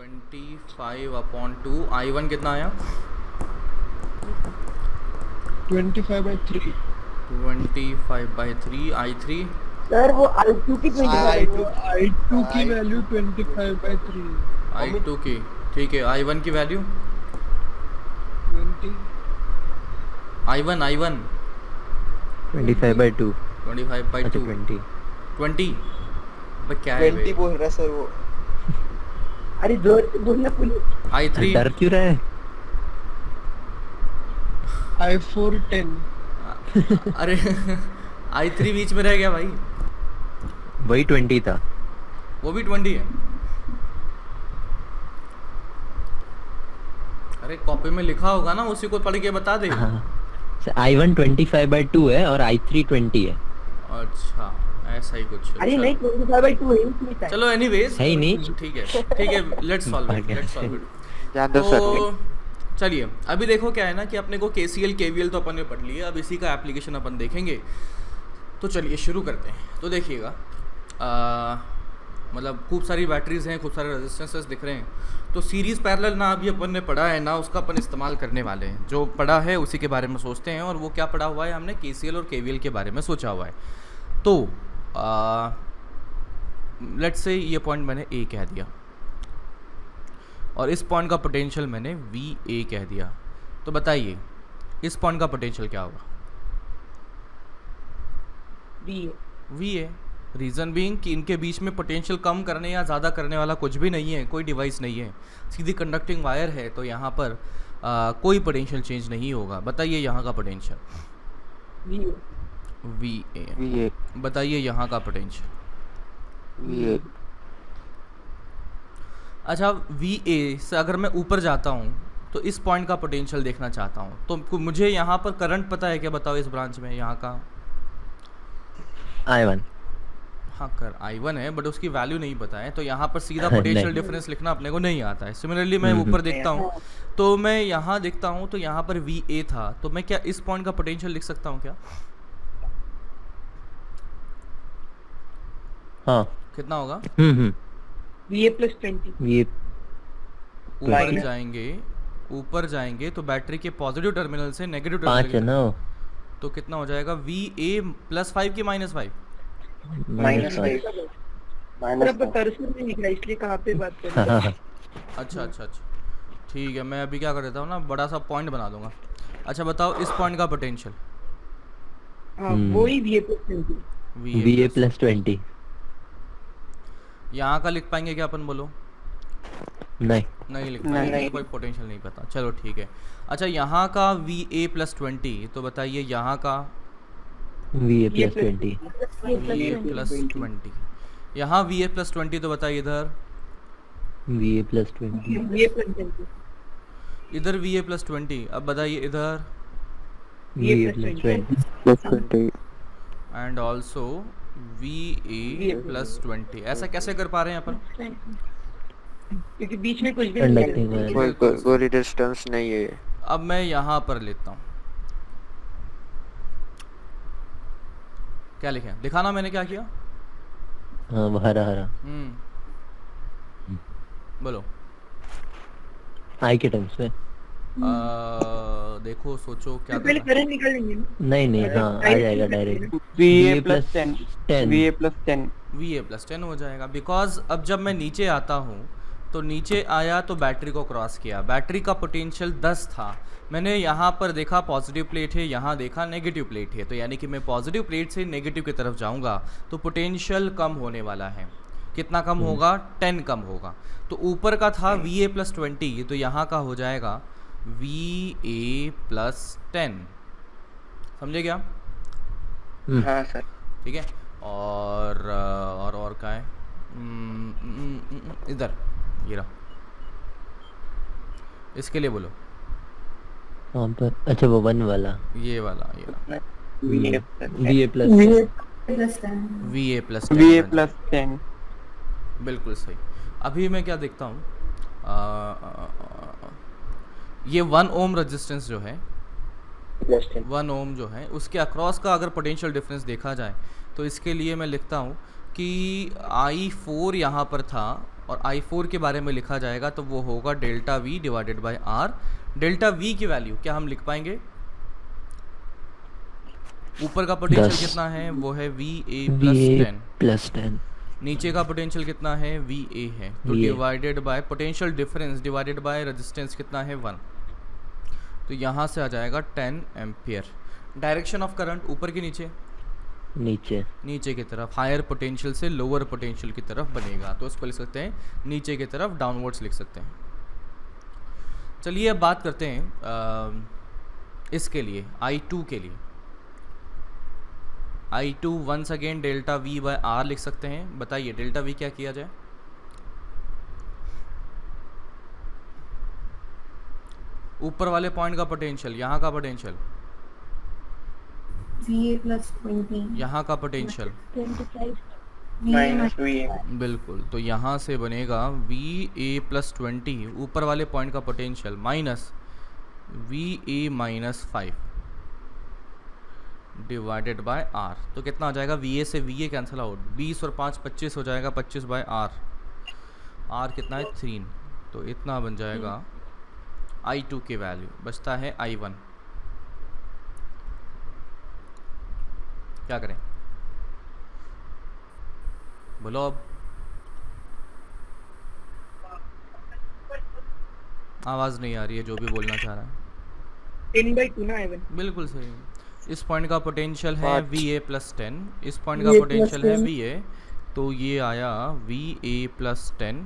25/2 I1 कितना आया? 25/3 25/3 I3 sir वो I2 की 25/2 I2 की वैल्यू 25/3 I2 की, ठीक है। I1 की वैल्यू 20 I1 25/2 अच्छा 25/2 20 20 भाई क्या है 20 बोल रहा सर वो। अरे जोर से बोलना पुलिस। I3 डर क्यों रहा है? I4 10 अरे I3 बीच में रह गया भाई, वही 20 था। वो भी 20 है। अरे कॉपी में लिखा होगा ना, उसी को पढ़ के बता दे। हाँ I1 25/2 है और I3 20 है। अच्छा ऐसा ही कुछ। अरे चलो। नहीं 25/2 है इसमें शायद। चलो एनीवेज है ही नहीं। ठीक है लेट्स सॉल्व इट। जान दो सर। तो चलिए अभी देखो क्या है ना कि अपने को KCL KVL तो अपन ने पढ़ लिया, अब इसी का एप्लीकेशन अपन देखेंगे। तो चलिए शुरू करते हैं। तो देखिएगा मतलब खूब सारी बैटरीज हैं, खूब सारे रेजिस्टेंसेस दिख रहे हैं। तो सीरीज़ पैरेलल ना अभी अपन ने पढ़ा है ना उसका अपन इस्तेमाल करने वाले हैं। जो पढ़ा है उसी के बारे में सोचते हैं, और वो क्या पढ़ा हुआ है हमने KCL और KVL के बारे में सोचा हुआ है। तो लेट्स से ये पॉइंट मैंने A कह दिया और इस पॉइंट का पोटेंशियल मैंने VA कह दिया। तो बताइए इस पॉइंट का पोटेंशियल क्या होगा? VA। रीज़न बीइंग कि इनके बीच में पोटेंशियल कम करने या ज़्यादा करने वाला कुछ भी नहीं है, कोई डिवाइस नहीं है, सीधी कंडक्टिंग वायर है। तो यहाँ पर कोई पोटेंशियल चेंज नहीं होगा। बताइए यहाँ का पोटेंशियल VA। बताइए यहाँ का पोटेंशियल अच्छा VA से अगर मैं ऊपर जाता हूँ तो इस पॉइंट का पोटेंशियल देखना चाहता हूँ। तो मुझे यहाँ पर करंट पता है क्या? बताओ इस ब्रांच में यहाँ का। I1 हाँ कर I1 है बट उसकी वैल्यू नहीं पता है, तो यहाँ पर सीधा पोटेंशियल नहीं। डिफरेंस लिखना अपने को नहीं आता है। सिमिलरली मैं ऊपर देखता हूँ तो मैं यहाँ देखता हूँ तो यहाँ पर VA था, तो मैं क्या इस पॉइंट का पोटेंशियल लिख सकता हूँ क्या? हाँ कितना होगा? VA + 20 ये ऊपर जाएंगे तो बैटरी के पॉजिटिव टर्मिनल से नेगेटिव 5 है टर्मिनल, ना। तो कितना हो जाएगा? VA +5 की -5? -5 पर कर्सर नहीं दिख रहा इसलिए कहाँ पे बात कर रहे हैं। अच्छा ठीक है। मैं अभी क्या कर देता हूँ ना, बड़ा सा पॉइंट बना दूंगा। अच्छा बताओ इस पॉइंट का पोटेंशियल हाँ वही VA + 20 VA + 20 यहाँ का लिख पाएंगे क्या अपन? बोलो। नहीं लिख पाएंगे, कोई पोटेंशियल नहीं पता। चलो ठीक है। अच्छा यहाँ का VA + 20, तो बताइए यहाँ का VA + 20 VA + 20। यहाँ VA + 20, तो बताइए इधर VA + 20 VA + 20 इधर VA + 20। अब बताइए इधर VA + 20 एंड ऑल्सो VA + 20। ऐसा कैसे कर पा रहे हैं अपन? क्योंकि बीच में कुछ भी नहीं कंडक्टिंग है। वायर कोई रेजिस्टेंस नहीं है। अब मैं यहाँ पर लेता हूँ, क्या लिखें? दिखाना मैंने क्या किया? हाँ हरा बोलो। I के टर्म्स में देखो सोचो क्या पहले करना। करंट निकाल लेंगे ना। नहीं हाँ आ जाएगा डायरेक्ट VA + 10 VA + 10 VA + 10 हो जाएगा। बिकॉज अब जब मैं नीचे आता हूँ तो नीचे आया तो बैटरी को क्रॉस किया, बैटरी का पोटेंशियल 10 था। मैंने यहाँ पर देखा पॉजिटिव प्लेट है, यहाँ देखा नेगेटिव प्लेट है, तो यानी कि मैं पॉजिटिव प्लेट से नेगेटिव की तरफ जाऊँगा तो पोटेंशियल कम होने वाला है। कितना कम होगा? 10 कम होगा। तो ऊपर का था VA + 20, तो यहाँ का हो जाएगा VA + 10। समझे क्या? हाँ सर। ठीक है। और क्या है? इधर ये रहा, इसके लिए बोलो। कहाँ पर? अच्छा वो 1 वाला ये वाला VA + 10 VA + 10 VA + 10 बिल्कुल सही। अभी मैं क्या देखता हूँ, ये 1 ओम रेजिस्टेंस जो है, 1 ओम जो है उसके अक्रॉस का अगर पोटेंशियल डिफरेंस देखा जाए तो इसके लिए मैं लिखता हूँ कि I4 यहाँ पर था और I4 के बारे में लिखा जाएगा तो वो होगा delta V divided by R। Delta V की वैल्यू क्या हम लिख पाएंगे? ऊपर का पोटेंशियल 10 कितना है? वो है VA प्लस 10। प्लस 10 नीचे का पोटेंशियल कितना है? VA है। तो VA। Divided by potential difference divided by resistance कितना है? 1। तो यहाँ से आ जाएगा 10 एम्पियर। डायरेक्शन ऑफ करंट ऊपर की नीचे? नीचे। नीचे की तरफ, हायर पोटेंशियल से लोअर पोटेंशियल की तरफ बनेगा, तो इसको लिख सकते हैं नीचे की तरफ, डाउनवर्ड्स लिख सकते हैं। चलिए अब बात करते हैं इसके लिए I2 के लिए। I2 once again delta V by R लिख सकते हैं। बताइए डेल्टा V क्या किया जाए? ऊपर वाले पॉइंट का पोटेंशियल, यहाँ का पोटेंशियल, VA plus 20 यहाँ का पोटेंशियल, 25 माइनस VA बिल्कुल। तो यहाँ से बनेगा VA प्लस 20 ऊपर वाले पॉइंट का potential minus VA minus 5 divided by R। तो कितना आ जाएगा? VA से VA कैंसिल आउट, 20 और 5 25 हो जाएगा, 25 बाय R। R कितना है? 3। तो इतना बन जाएगा I2 की वैल्यू। बचता है I1। क्या करें? बोलो अब। आवाज़ नहीं आ रही है जो भी बोलना चाह रहा है। 10/2 ना I1। बिल्कुल सही। इस पॉइंट का पोटेंशियल है VA प्लस 10, इस पॉइंट का VA पोटेंशियल है +10 VA, तो ये आया VA प्लस 10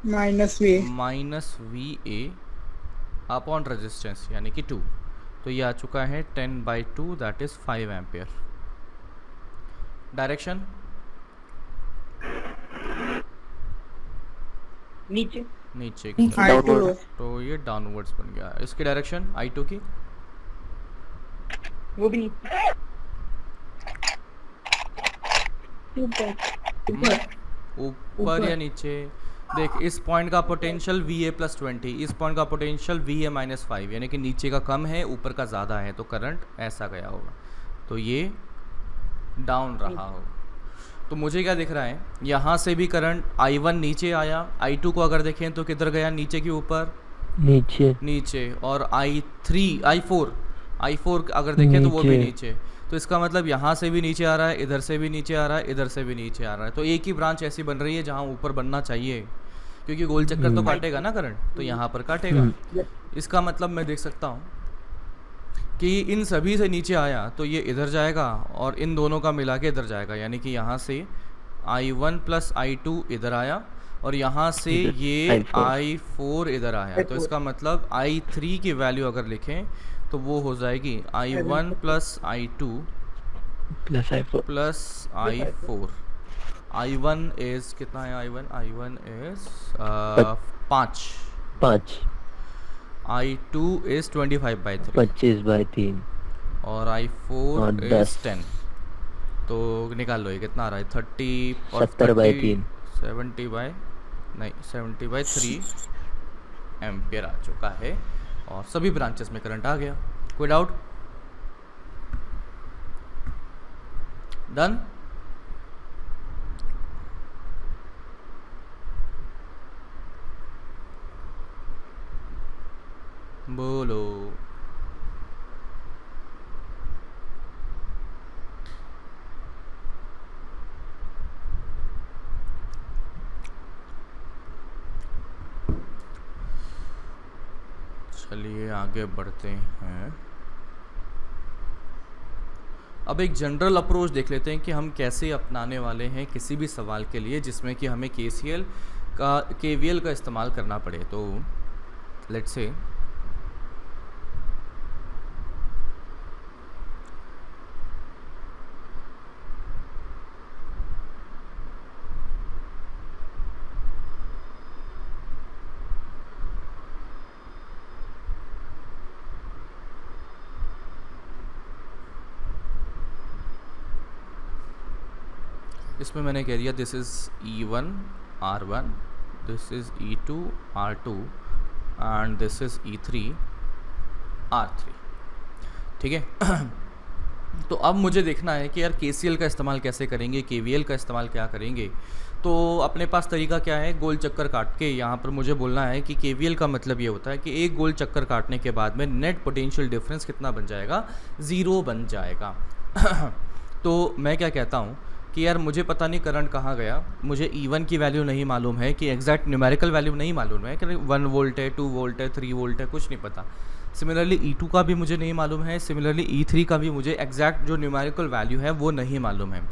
माइनस वे माइनस VA अपॉन रेजिस्टेंस यानी कि 2। तो ये आ चुका है 10/2 दैट इज 5 एम्पियर। डायरेक्शन नीचे नीचे की तरफ, I2 तो ये डाउनवर्ड्स बन गया। इसकी डायरेक्शन I2 की वो भी नीचे। ऊपर या नीचे? देख, इस पॉइंट का पोटेंशियल VA प्लस 20, इस पॉइंट का पोटेंशियल VA माइनस 5, यानी कि नीचे का कम है ऊपर का ज़्यादा है, तो करंट ऐसा गया होगा, तो ये डाउन रहा होगा। तो मुझे क्या दिख रहा है? यहाँ से भी करंट I1 नीचे आया, I2 को अगर देखें तो किधर गया? नीचे के ऊपर, नीचे। नीचे। और I4 अगर देखें तो वो भी नीचे। तो इसका मतलब यहाँ से भी नीचे आ रहा है, इधर से भी नीचे आ रहा है, इधर से भी नीचे आ रहा है। तो एक ही ब्रांच ऐसी बन रही है जहाँ ऊपर बनना चाहिए, क्योंकि गोल चक्कर तो काटेगा ना करंट, तो यहाँ पर काटेगा। इसका मतलब मैं देख सकता हूँ कि इन सभी से नीचे आया तो ये इधर जाएगा और इन दोनों का मिला के इधर जाएगा, यानी कि यहाँ से I1 प्लस I2 इधर आया और यहाँ से ये I4 इधर आया। तो इसका मतलब I3 की वैल्यू अगर लिखें तो वो हो जाएगी I1 plus I2 plus I4। I1 is कितना है? I1 is 5। I2 इज 25/3 25/3 और I4 इज 10। तो निकाल लो ये कितना आ रहा है? 30 और 70/3 70/3 एम्पियर आ चुका है और सभी ब्रांचेस में करंट आ गया। कोई डाउट? डन? बोलो। चलिए आगे बढ़ते हैं। अब एक जनरल अप्रोच देख लेते हैं कि हम कैसे अपनाने वाले हैं किसी भी सवाल के लिए जिसमें कि हमें KVL का इस्तेमाल करना पड़े। तो लेट्स से इसमें मैंने कह दिया this is E1 R1, this is E2 R2 and this is E3 R3। ठीक है। तो अब मुझे देखना है कि यार KCL का इस्तेमाल कैसे करेंगे, KVL का इस्तेमाल क्या करेंगे। तो अपने पास तरीका क्या है, गोल चक्कर काट के यहाँ पर मुझे बोलना है कि KVL का मतलब ये होता है कि एक गोल चक्कर काटने के बाद में नेट पोटेंशियल डिफरेंस कितना बन जाएगा, 0 बन जाएगा। तो मैं क्या कहता हूँ कि यार मुझे पता नहीं करंट कहाँ गया, मुझे E1 की वैल्यू नहीं मालूम है, कि एग्जैक्ट न्यूमेरिकल वैल्यू नहीं मालूम है कि 1 वोल्ट है, 2 वोल्ट है, 3 वोल्ट है, कुछ नहीं पता। सिमिलरली E2 का भी मुझे नहीं मालूम है, सिमिलरली E3 का भी मुझे एग्जैक्ट जो न्यूमेरिकल वैल्यू है वो नहीं मालूम है।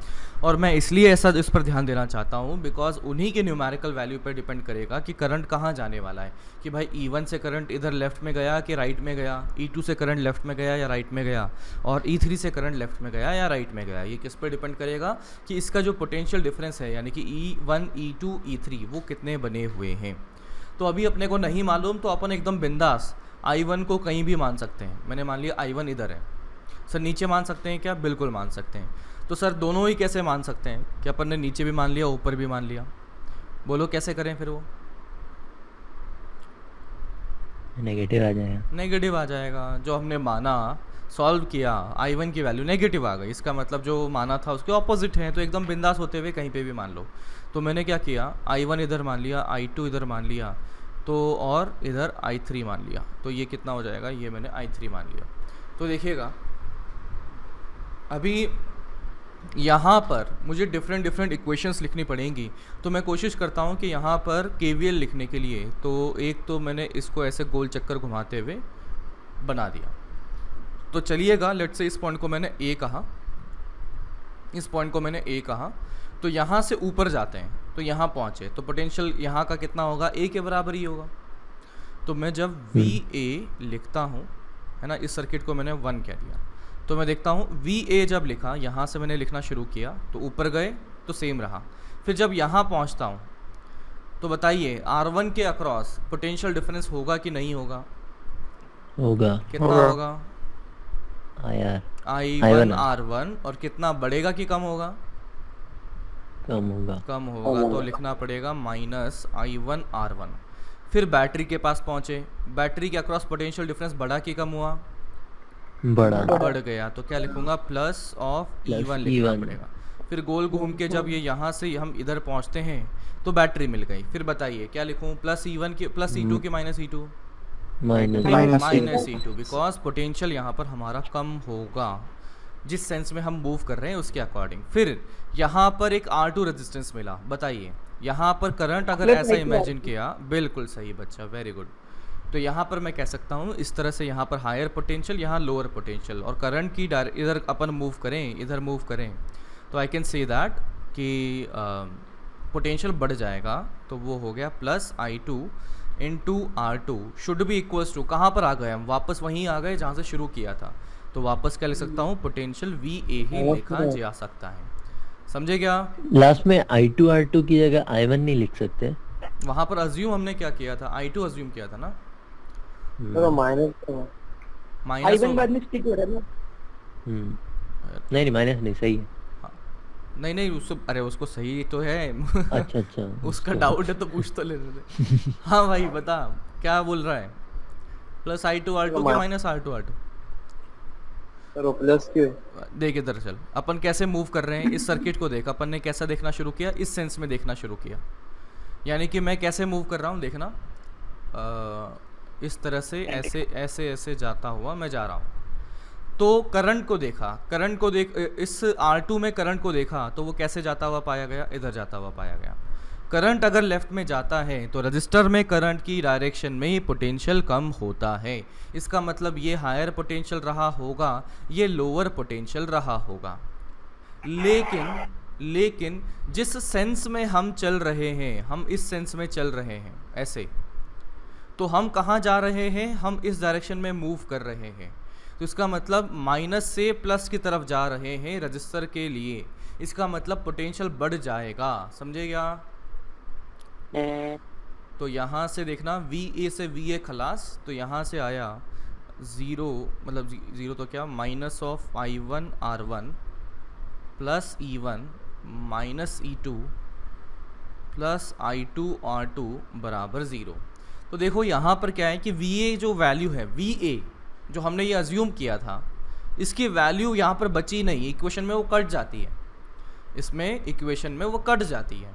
और मैं इसलिए ऐसा इस पर ध्यान देना चाहता हूँ बिकॉज उन्हीं के न्यूमेरिकल वैल्यू पर डिपेंड करेगा कि करंट कहाँ जाने वाला है, कि भाई E1 से करंट इधर लेफ्ट में गया कि राइट में गया, E2 से करंट लेफ्ट में गया या राइट में गया, और E3 से करंट लेफ्ट में गया या राइट में गया। ये किस पर डिपेंड करेगा कि इसका जो पोटेंशियल डिफरेंस है यानी कि E1, E2, E3 वो कितने बने हुए हैं। तो अभी अपने को नहीं मालूम तो अपन एकदम बिंदास I1 को कहीं भी मान सकते हैं। मैंने मान लिया I1 इधर है, सर नीचे मान सकते हैं क्या, बिल्कुल मान सकते हैं। तो सर दोनों ही कैसे मान सकते हैं, कि अपन ने नीचे भी मान लिया ऊपर भी मान लिया, बोलो कैसे करें फिर वो। नेगेटिव आ जाएगा, नेगेटिव आ जाएगा। जो हमने माना सॉल्व किया I1 की वैल्यू नेगेटिव आ गई, इसका मतलब जो माना था उसके ऑपोजिट है, तो एकदम बिंदास होते हुए कहीं पे भी मान लो। तो मैंने क्या किया, I1 इधर मान लिया, I2 इधर मान लिया, तो और इधर I3 मान लिया। तो ये कितना हो जाएगा, ये मैंने I3 मान लिया। तो देखिएगा अभी यहाँ पर मुझे डिफरेंट इक्वेशंस लिखनी पड़ेंगी, तो मैं कोशिश करता हूँ कि यहाँ पर KVL लिखने के लिए तो एक तो मैंने इसको ऐसे गोल चक्कर घुमाते हुए बना दिया। तो चलिएगा लेट्स से इस पॉइंट को मैंने A कहा, इस पॉइंट को मैंने A कहा, तो यहाँ से ऊपर जाते हैं तो यहाँ पहुँचे तो पोटेंशियल यहाँ का कितना होगा, A के बराबर ही होगा। तो मैं जब VA लिखता हूँ है ना, इस सर्किट को मैंने 1 कह दिया, तो मैं देखता हूँ VA जब लिखा, यहाँ से मैंने लिखना शुरू किया तो ऊपर गए तो सेम रहा। फिर जब यहाँ पहुँचता हूँ तो बताइए R1 के अक्रॉस पोटेंशियल डिफरेंस होगा कि नहीं होगा, होगा। कितना होगा, यार I1 R1, और कितना बढ़ेगा कि कम होगा, कम होगा, कम होगा। तो लिखना पड़ेगा -I1 R1। फिर बैटरी के पास पहुँचे, बैटरी के अक्रॉस पोटेंशियल डिफरेंस बढ़ा कि कम हुआ, बढ़ गया, तो क्या लिखूंगा, प्लस ऑफ E1 लिखना पड़ेगा। फिर गोल घूम के जब ये यहाँ से हम इधर पहुँचते हैं तो बैटरी मिल गई। फिर बताइए क्या लिखूं, प्लस E1 की प्लस E2 की minus E2, minus E2, because potential यहाँ पर हमारा कम होगा जिस सेंस में हम मूव कर रहे हैं उसके अकॉर्डिंग। फिर यहाँ पर एक R2 रेजिस्टेंस मिला, बताइए यहाँ पर करंट अगर ऐसा इमेजिन किया, बिल्कुल सही बच्चा, वेरी गुड। तो यहाँ पर मैं कह सकता हूँ इस तरह से, यहाँ पर हायर पोटेंशियल, यहाँ लोअर पोटेंशियल, और करंट की इधर अपन मूव करें, इधर मूव करें, तो आई कैन से दैट कि पोटेंशियल बढ़ जाएगा। तो वो हो गया plus I2 into R2 should be equals to, कहाँ पर आ गए हम, वापस वहीं आ गए जहाँ से शुरू किया था। तो वापस क्या लिख सकता हूँ, पोटेंशियल VA ही लिखा जा सकता है, समझे क्या। लास्ट में I2 R2 की जगह I1 नहीं लिख सकते, वहाँ पर अज्यूम हमने क्या किया था, I2 अज्यूम किया था ना, माइनस I1 बाद में स्टिक हो रहा है ना। नहीं माइनस नहीं, सही है। नहीं उसको, अरे उसको सही तो है अच्छा उसका डाउट है तो पूछ तो लेने दे। हाँ भाई बता क्या बोल रहा है, प्लस I2 R2 के minus R2 R2, sir plus क्यों, देख इधर चल, अपन कैसे मूव कर रहे हैं, इस सर्किट को देख, अपन ने कैसा देखना शुरू किया, इस सेंस में देखना शुरू किया, यानी कि मैं कैसे मूव कर रहा हूँ देखना, इस तरह से ऐसे ऐसे ऐसे जाता हुआ मैं जा रहा हूँ। तो करंट को देखा, करंट को देख, इस R2 में करंट को देखा तो वो कैसे जाता हुआ पाया गया, इधर जाता हुआ पाया गया। करंट अगर लेफ्ट में जाता है तो रजिस्टर में करंट की डायरेक्शन में पोटेंशियल कम होता है, इसका मतलब ये हायर पोटेंशियल रहा होगा, ये लोअर पोटेंशियल रहा होगा। लेकिन जिस सेंस में हम चल रहे हैं, हम इस सेंस में चल रहे हैं ऐसे, तो हम कहाँ जा रहे हैं, हम इस डायरेक्शन में मूव कर रहे हैं, तो इसका मतलब माइनस से प्लस की तरफ जा रहे हैं रजिस्टर के लिए, इसका मतलब पोटेंशियल बढ़ जाएगा, समझे क्या। तो यहाँ से देखना VA से VA खलास, तो यहाँ से आया 0, मतलब 0 तो क्या, minus of I1 R1 plus E1 minus E2 plus I2 R2 बराबर 0। तो देखो यहाँ पर क्या है कि VA जो वैल्यू है, VA जो हमने ये अज्यूम किया था, इसकी वैल्यू यहाँ पर बची नहीं, इक्वेशन में वो कट जाती है, इसमें इक्वेशन में वो कट जाती है,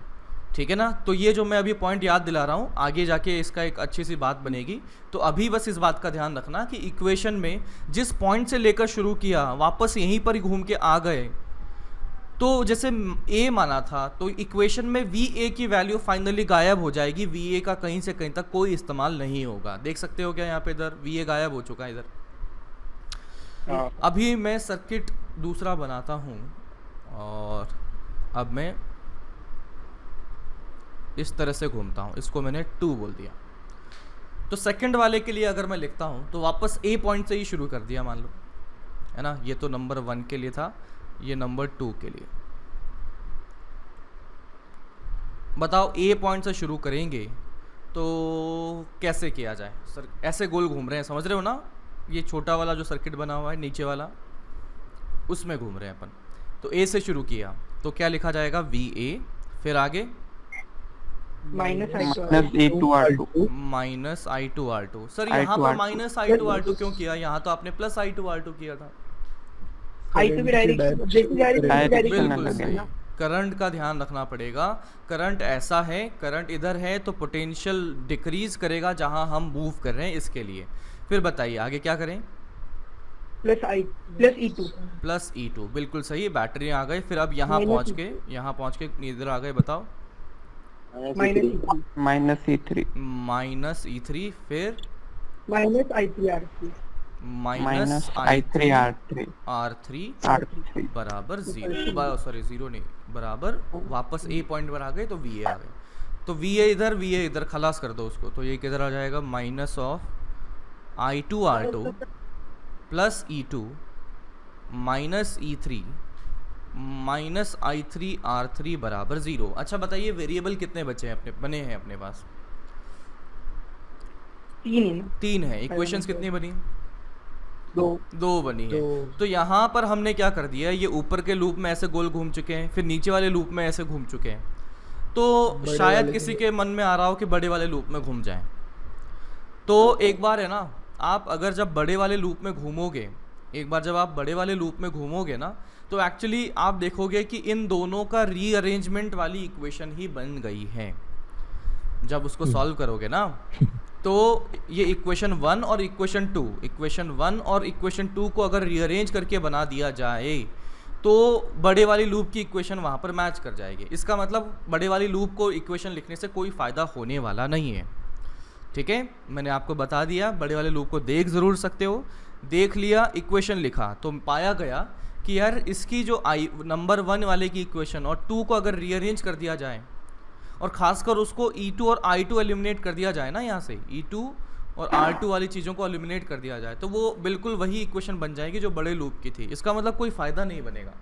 ठीक है ना। तो ये जो मैं अभी पॉइंट याद दिला रहा हूँ, आगे जाके इसका एक अच्छी सी बात बनेगी। तो अभी बस इस बात का ध्यान रखना कि इक्वेशन में जिस पॉइंट से लेकर शुरू किया वापस यहीं पर ही घूम के आ गए, तो जैसे a माना था तो इक्वेशन में वी ए की वैल्यू फाइनली गायब हो जाएगी, वी ए का कहीं से कहीं तक कोई इस्तेमाल नहीं होगा। देख सकते हो क्या यहाँ पे, इधर वी ए गायब हो चुका है इधर। हाँ। अभी मैं सर्किट दूसरा बनाता हूँ और अब मैं इस तरह से घूमता हूँ, इसको मैंने 2 बोल दिया। तो सेकंड वाले के लिए अगर मैं लिखता हूँ तो वापस ए पॉइंट से ही शुरू कर दिया मान लो, है ना। ये तो नंबर 1 के लिए था, ये नंबर 2 के लिए। बताओ ए पॉइंट से शुरू करेंगे तो कैसे किया जाए सर, ऐसे गोल घूम रहे हैं, समझ रहे हो ना। ये छोटा वाला जो सर्किट बना हुआ है नीचे वाला, उसमें घूम रहे हैं अपन। तो ए से शुरू किया तो क्या लिखा जाएगा, वी ए, फिर आगे -I2R2 minus I two R two. Sir यहाँ पर minus I two R two क्यों किया, यहाँ तो आपने plus I two R two किया था। I2 भी डायरेक्ट बिल्कुल सही। करंट का ध्यान रखना पड़ेगा, करंट ऐसा है, करंट इधर है तो पोटेंशियल डिक्रीज करेगा जहां हम मूव कर रहे हैं, इसके लिए। फिर बताइए आगे क्या करें, प्लस E2, बिल्कुल सही, बैटरी आ गए। फिर अब यहाँ पहुँच के इधर आ गए, बताओ -E3 माइनस E3, फिर -I3R3 -I3R3 R3 बराबर 0, सॉरी 0 नहीं, बराबर वापस ए पॉइंट पर आ गए तो वी ए आ गए। तो वी ए इधर खलास कर दो उसको, तो ये किधर आ जाएगा, minus of I2R2 plus E2 minus E3 minus I3R3 बराबर 0। अच्छा बताइए वेरिएबल कितने बचे हैं बने हैं अपने पास, 3 है। इक्वेशंस कितनी बनी, 2 बनी है। तो यहाँ पर हमने क्या कर दिया, ये ऊपर के लूप में ऐसे गोल घूम चुके हैं, फिर नीचे वाले लूप में ऐसे घूम चुके हैं। तो शायद किसी के मन में आ रहा हो कि बड़े वाले लूप में घूम जाएं। तो एक बार है ना, आप अगर जब बड़े वाले लूप में घूमोगे, ना, तो एक्चुअली आप देखोगे कि इन दोनों का रीअरेंजमेंट वाली इक्वेशन ही बन गई है। जब उसको सॉल्व करोगे ना, तो ये इक्वेशन 1 और इक्वेशन 2 को अगर रीअरेंज करके बना दिया जाए तो बड़े वाली लूप की इक्वेशन वहाँ पर मैच कर जाएगी। इसका मतलब बड़े वाली लूप को इक्वेशन लिखने से कोई फ़ायदा होने वाला नहीं है, ठीक है। मैंने आपको बता दिया, बड़े वाले लूप को देख ज़रूर सकते हो। देख लिया, इक्वेशन लिखा, तो पाया गया कि यार इसकी जो नंबर 1 वाले की इक्वेशन और 2 को अगर रीअरेंज कर दिया जाए और ख़ासकर उसको E2 और I2 एलिमिनेट कर दिया जाए ना, यहाँ से E2 और R2 वाली चीज़ों को एलिमिनेट कर दिया जाए, तो वो बिल्कुल वही इक्वेशन बन जाएगी जो बड़े लूप की थी। इसका मतलब कोई फ़ायदा नहीं बनेगा,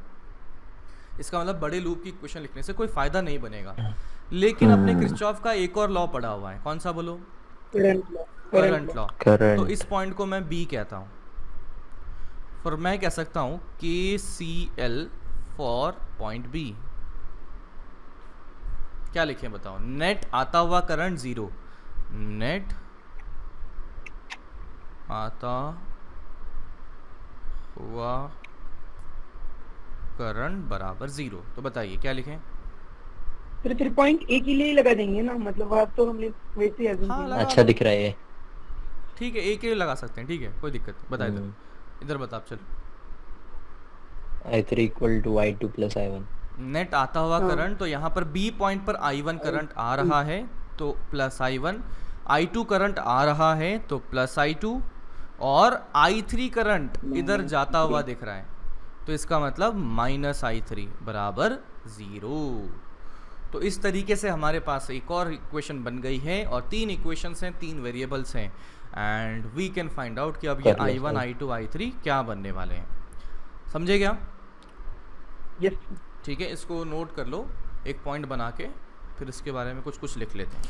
इसका मतलब बड़े लूप की इक्वेशन लिखने से कोई फ़ायदा नहीं बनेगा। लेकिन अपने किरचॉफ का एक और लॉ पढ़ा हुआ है, कौन सा बोलो, करंट लॉ। तो इस पॉइंट को मैं B कहता हूँ, फिर मैं कह सकता हूँ KCL फॉर पॉइंट B। क्या लिखें बताओ, नेट आता हुआ करंट 0, नेट आता हुआ करंट बराबर 0। तो बताइए क्या लिखें, फिर पॉइंट ए के लिए ही लगा देंगे ना, मतलब आप तो हमने वैसे ही अच्छा दिख रहा है, ठीक है, एक ही लगा सकते हैं, ठीक है, कोई दिक्कत नहीं। बता इधर बता, चल I3 equal to I2 plus I1। Net आता हुआ करंट, तो यहाँ पर B पॉइंट पर I1 करंट आ रहा है तो प्लस I1, I2 करंट आ रहा है तो प्लस I2, और I3 करंट इधर जाता हुआ दिख रहा है, तो इसका मतलब माइनस I3 बराबर 0। तो इस तरीके से हमारे पास एक और इक्वेशन बन गई है, और 3 इक्वेशंस हैं, 3 वेरिएबल्स हैं, and we can find out कि अब ये I1, I2, I3 क्या बनने वाले हैं। समझे क्या? यस। ठीक है, इसको नोट कर लो एक पॉइंट बना के, फिर इसके बारे में कुछ लिख लेते हैं।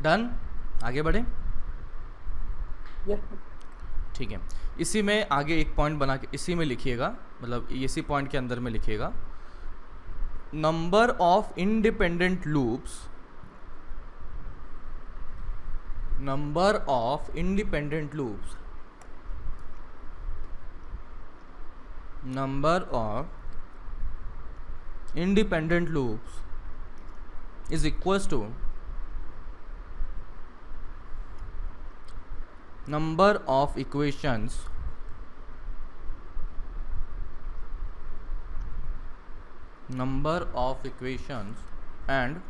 डन, आगे बढ़े। यस ठीक है, इसी में आगे एक पॉइंट बना के इसी में लिखिएगा, मतलब इसी पॉइंट के अंदर में लिखिएगा, number of independent loops, number of independent loops, number of independent loops is equals to number of equations and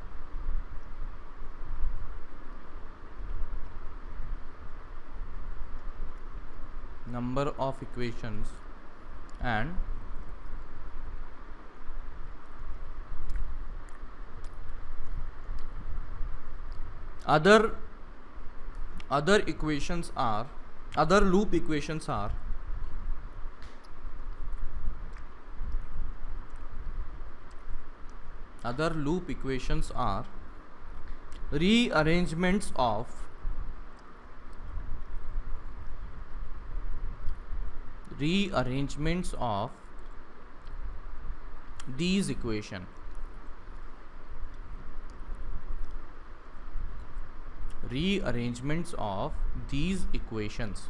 number of equations and other equations are, other loop equations are rearrangements of these equation, rearrangements of these equations.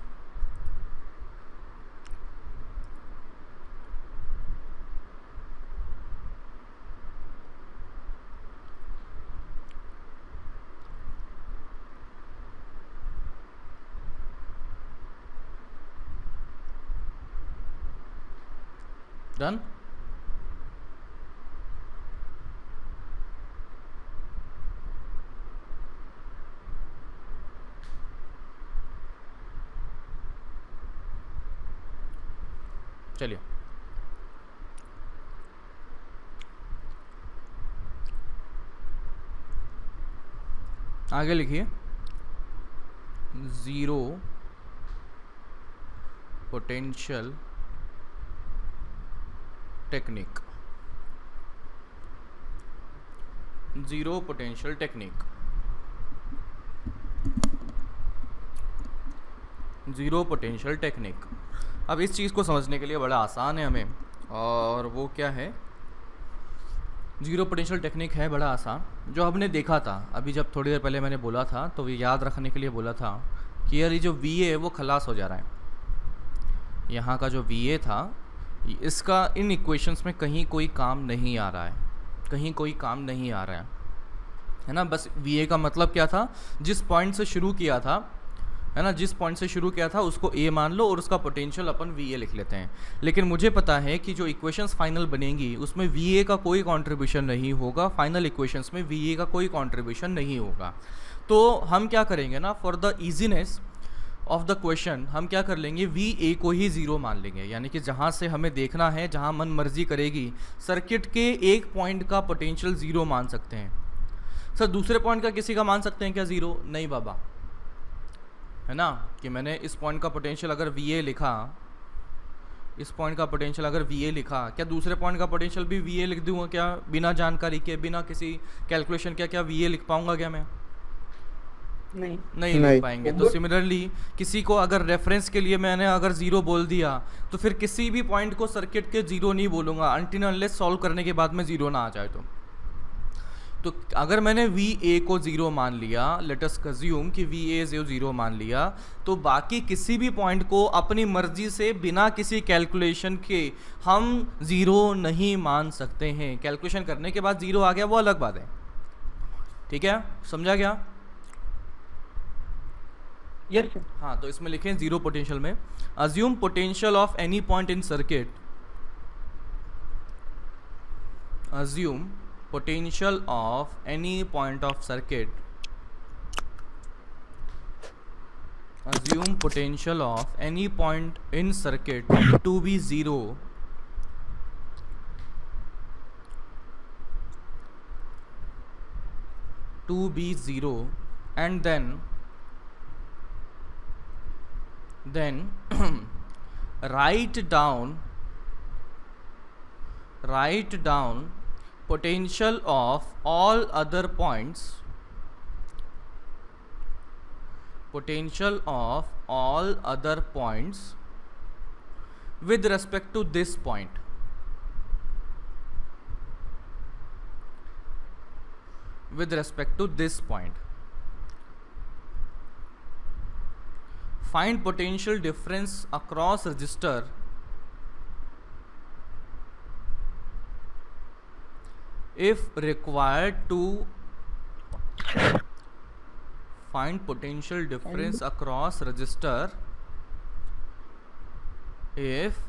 Done? चलिए आगे लिखिए, zero potential technique, zero potential technique, zero potential technique. अब इस चीज़ को समझने के लिए बड़ा आसान है हमें, और वो क्या है, जीरो पोटेंशियल टेक्निक है बड़ा आसान, जो हमने देखा था अभी जब थोड़ी देर पहले मैंने बोला था, तो ये याद रखने के लिए बोला था कि यार ये जो वी ए है वो खलास हो जा रहा है। यहाँ का जो वी ए था इसका इन इक्वेशंस में कहीं कोई काम नहीं आ रहा है, कहीं कोई काम नहीं आ रहा है ना। बस वी ए का मतलब क्या था, जिस पॉइंट से शुरू किया था, है ना, जिस पॉइंट से शुरू किया था उसको ए मान लो और उसका पोटेंशियल अपन वी ए लिख लेते हैं। लेकिन मुझे पता है कि जो इक्वेशंस फाइनल बनेंगी उसमें वी ए का कोई कंट्रीब्यूशन नहीं होगा, फाइनल इक्वेशंस में वी ए का कोई कंट्रीब्यूशन नहीं होगा। तो हम क्या करेंगे ना, for the easiness of the question हम क्या कर लेंगे, वी ए को ही ज़ीरो मान लेंगे, यानी कि जहाँ से हमें देखना है, जहाँ मन मर्जी करेगी, सर्किट के एक पॉइंट का पोटेंशियल ज़ीरो मान सकते हैं। सर दूसरे पॉइंट का किसी का मान सकते हैं क्या ज़ीरो? नहीं बाबा, है ना, कि मैंने इस पॉइंट का पोटेंशियल अगर वी ए लिखा, इस पॉइंट का पोटेंशियल अगर वी ए लिखा, क्या दूसरे पॉइंट का पोटेंशियल भी वी ए लिख दूंगा क्या, बिना जानकारी के, बिना किसी कैलकुलेशन के? क्या वी ए लिख पाऊंगा क्या मैं? नहीं लिख पाएंगे। तो सिमिलरली किसी को अगर रेफरेंस के लिए मैंने अगर ज़ीरो बोल दिया तो फिर किसी भी पॉइंट को सर्किट के ज़ीरो नहीं बोलूँगा अनटिल अनलेस सॉल्व करने के बाद में ज़ीरो ना आ जाए। तो अगर मैंने वी ए को ज़ीरो मान लिया, लेट अस अज्यूम कि वी ए ज़ीरो मान लिया, तो बाकी किसी भी पॉइंट को अपनी मर्जी से बिना किसी कैलकुलेशन के हम ज़ीरो नहीं मान सकते हैं। कैलकुलेशन करने के बाद ज़ीरो आ गया वो अलग बात है, ठीक है, समझा क्या? Yes sir. हाँ, तो इसमें लिखें जीरो पोटेंशियल में, assume potential of any point in circuit, assume potential of any point of circuit, assume potential of any point in circuit to be zero, and then write down potential of all other points potential of all other points with respect to this point. With respect to this point. Find potential difference across register if required to find potential difference across register if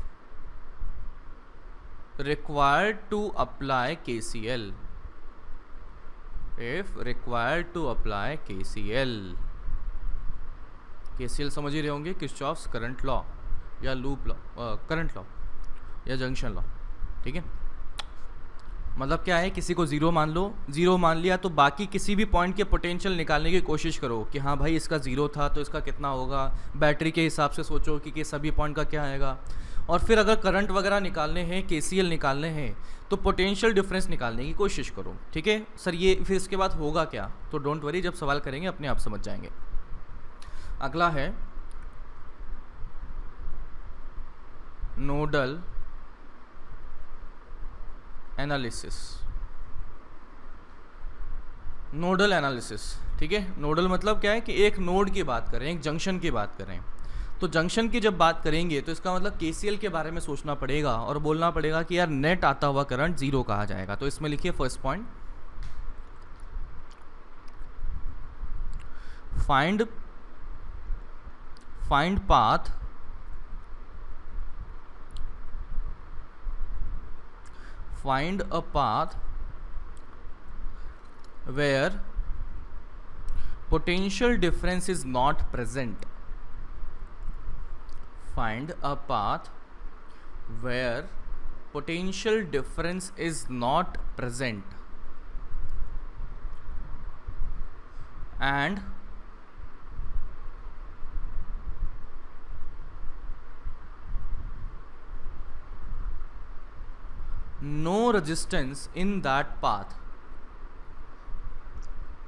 required to apply KCL. If required to apply KCL. KCL समझ ही रहे होंगे, Kirchhoff's current law या loop law, current law या junction law, ठीक है। मतलब क्या है, किसी को ज़ीरो मान लो, ज़ीरो मान लिया तो बाकी किसी भी पॉइंट के पोटेंशियल निकालने की कोशिश करो कि हाँ भाई इसका ज़ीरो था तो इसका कितना होगा, बैटरी के हिसाब से सोचो कि सभी पॉइंट का क्या आएगा, और फिर अगर करंट वगैरह निकालने हैं, KCL निकालने हैं, तो पोटेंशियल डिफरेंस निकालने की कोशिश करो, ठीक है सर। ये फिर इसके बाद होगा क्या, तो डोंट वरी, जब सवाल करेंगे अपने आप समझ जाएंगे। अगला है नोडल एनालिसिस। नोडल एनालिसिस, ठीक है। नोडल मतलब क्या है कि एक नोड की बात करें, एक जंक्शन की बात करें, तो जंक्शन की जब बात करेंगे तो इसका मतलब KCL के बारे में सोचना पड़ेगा और बोलना पड़ेगा कि यार नेट आता हुआ करंट ज़ीरो कहा जाएगा। तो इसमें लिखिए first point, find path find a path where potential difference is not present. Find a path where potential difference is not present and no resistance in that path.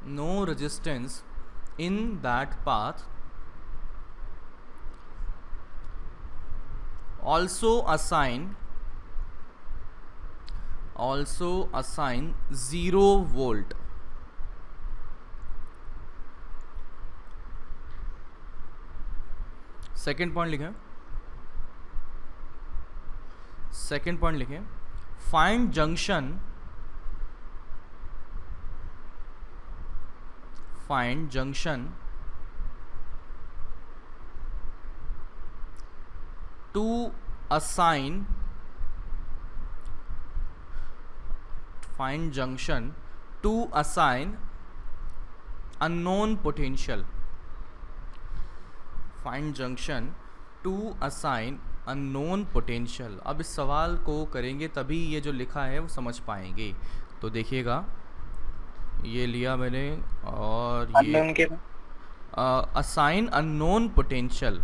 No resistance in that path. Also assign 0 volt. Second point लिखें, second point लिखें, find junction, find junction to assign, find junction to assign unknown potential. Find junction to assign unknown potential. अब इस सवाल को करेंगे तभी ये जो लिखा है वो समझ पाएंगे। तो देखिएगा, ये लिया मैंने और ये असाइन अननोन पोटेंशियल।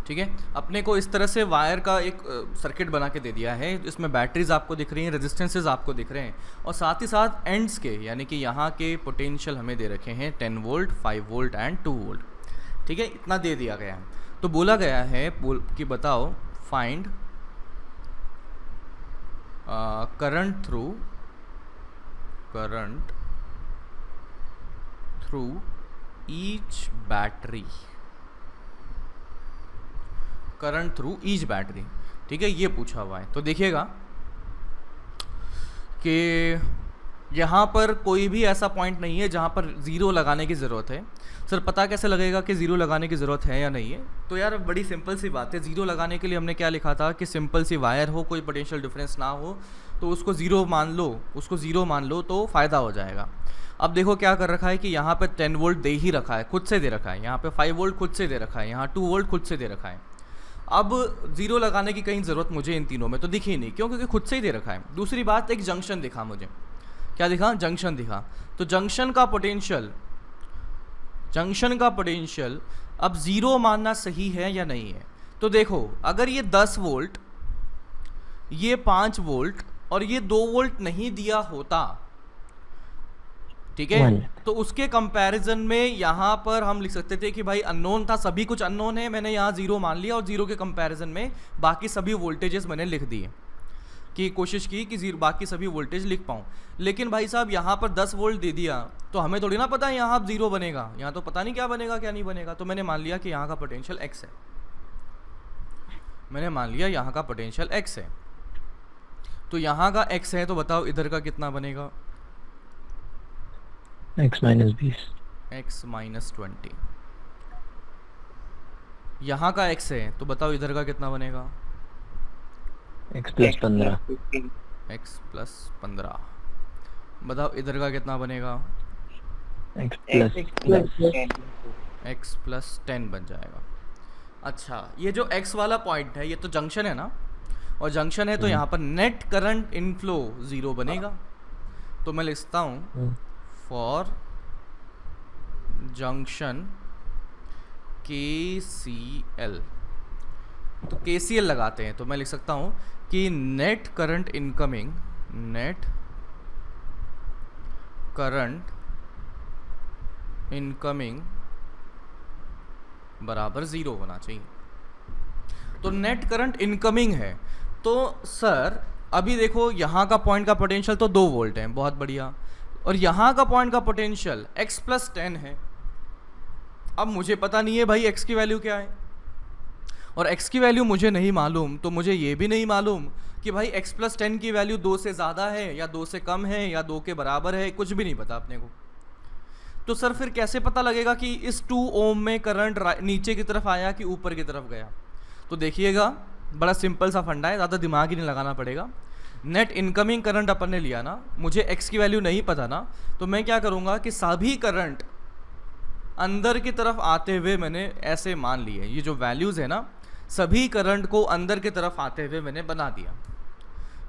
ठीक है, अपने को इस तरह से वायर का एक सर्किट बना के दे दिया है। इसमें बैटरीज आपको दिख रही हैं, रेजिस्टेंसेज आपको दिख रहे हैं, और साथ ही साथ एंड्स के यानी कि यहाँ के पोटेंशियल हमें दे रखे हैं 10 वोल्ट, 5 वोल्ट एंड 2 वोल्ट। ठीक है, इतना दे दिया गया है। तो बोला गया है कि बताओ find current through each battery, current through each battery. ठीक है, ये पूछा हुआ है। तो देखिएगा कि यहाँ पर कोई भी ऐसा पॉइंट नहीं है जहाँ पर ज़ीरो लगाने की ज़रूरत है। सर पता कैसे लगेगा कि ज़ीरो लगाने की ज़रूरत है या नहीं है? तो यार बड़ी सिंपल सी बात है। ज़ीरो लगाने के लिए हमने क्या लिखा था कि सिंपल सी वायर हो, कोई पोटेंशियल डिफरेंस ना हो, तो उसको ज़ीरो मान लो, उसको ज़ीरो मान लो तो फ़ायदा हो जाएगा। अब देखो क्या कर रखा है कि यहाँ पे 10 वोल्ट दे ही रखा है, खुद से दे रखा है, यहाँ पे 5 वोल्ट खुद से दे रखा है, यहाँ 2 वोल्ट खुद से दे रखा है। अब ज़ीरो लगाने की कहीं ज़रूरत मुझे इन तीनों में तो दिखी नहीं, क्यों? क्योंकि खुद से ही दे रखा है। दूसरी बात, एक जंक्शन दिखा मुझे, क्या दिखा? जंक्शन दिखा। तो जंक्शन का पोटेंशियल अब ज़ीरो मानना सही है या नहीं है? तो देखो, अगर ये 10 वोल्ट, ये 5 वोल्ट और ये 2 वोल्ट नहीं दिया होता, ठीक है, तो उसके कंपैरिजन में यहाँ पर हम लिख सकते थे कि भाई अननोन था, सभी कुछ अननोन है, मैंने यहाँ ज़ीरो मान लिया और ज़ीरो के कंपैरिजन में बाकी सभी वोल्टेजेस मैंने लिख दिए, कि कोशिश की कि बाकी सभी वोल्टेज लिख पाऊँ। लेकिन भाई साहब यहाँ पर 10 वोल्ट दे दिया तो हमें थोड़ी ना पता है यहाँ अब ज़ीरो बनेगा, यहाँ तो पता नहीं क्या बनेगा क्या नहीं बनेगा। तो मैंने मान लिया कि यहाँ का पोटेंशियल x है, मैंने मान लिया यहाँ का पोटेंशियल x है। तो यहाँ का x है, तो बताओ इधर का कितना बनेगा? x minus 20, x minus 20। यहाँ का x है, तो बताओ इधर का कितना बनेगा? x plus 15, x plus 15। बताओ इधर का कितना बनेगा? x प्लस 10 बन जाएगा। अच्छा, ये जो x वाला पॉइंट है ये तो जंक्शन है ना, और जंक्शन है तो यहाँ पर नेट करंट इनफ्लो ज़ीरो बनेगा। तो मैं लिखता हूँ फॉर जंक्शन KCL, तो KCL लगाते हैं, तो मैं लिख सकता हूँ कि नेट करंट इनकमिंग बराबर ज़ीरो होना चाहिए। तो नेट करंट इनकमिंग है, तो सर अभी देखो यहाँ का पॉइंट का पोटेंशियल तो 2 वोल्ट है, बहुत बढ़िया, और यहाँ का पॉइंट का पोटेंशियल x प्लस 10 है। अब मुझे पता नहीं है भाई x की वैल्यू क्या है, और x की वैल्यू मुझे नहीं मालूम, तो मुझे ये भी नहीं मालूम कि भाई x प्लस 10 की वैल्यू 2 से ज़्यादा है या 2 से कम है या 2 के बराबर है, कुछ भी नहीं पता अपने को। तो सर फिर कैसे पता लगेगा कि इस 2 ओम में करंट नीचे की तरफ आया कि ऊपर की तरफ गया? तो देखिएगा, बड़ा सिंपल सा फंडा है, ज़्यादा दिमाग ही नहीं लगाना पड़ेगा। नेट इनकमिंग करंट अपन ने लिया ना, मुझे x की वैल्यू नहीं पता ना, तो मैं क्या करूँगा कि सभी करंट अंदर की तरफ आते हुए मैंने ऐसे मान लिए, ये जो वैल्यूज़ है ना, सभी करंट को अंदर की तरफ आते हुए मैंने बना दिया।